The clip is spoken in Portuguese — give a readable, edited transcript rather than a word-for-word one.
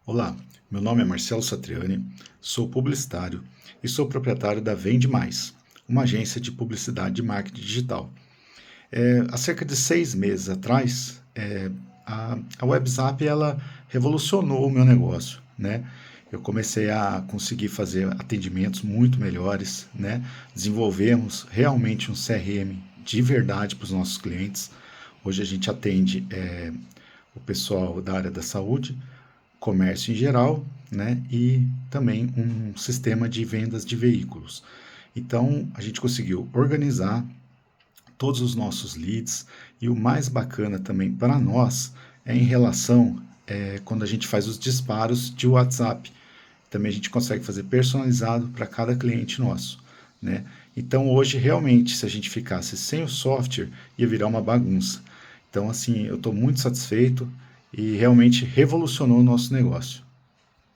Olá, meu nome é Marcelo Satriani, sou publicitário e sou proprietário da Vende Mais, uma agência de publicidade e marketing digital. Há cerca de 6 meses atrás, a WebZap ela revolucionou o meu negócio, né? Eu comecei a conseguir fazer atendimentos muito melhores, né? Desenvolvemos realmente um CRM de verdade para os nossos clientes. Hoje a gente atende o pessoal da área da saúde, comércio em geral, né, e também um sistema de vendas de veículos. Então, a gente conseguiu organizar todos os nossos leads e o mais bacana também para nós é em relação quando a gente faz os disparos de WhatsApp. Também a gente consegue fazer personalizado para cada cliente nosso, né? Então hoje realmente, se a gente ficasse sem o software, ia virar uma bagunça. Então assim, eu estou muito satisfeito e realmente revolucionou o nosso negócio.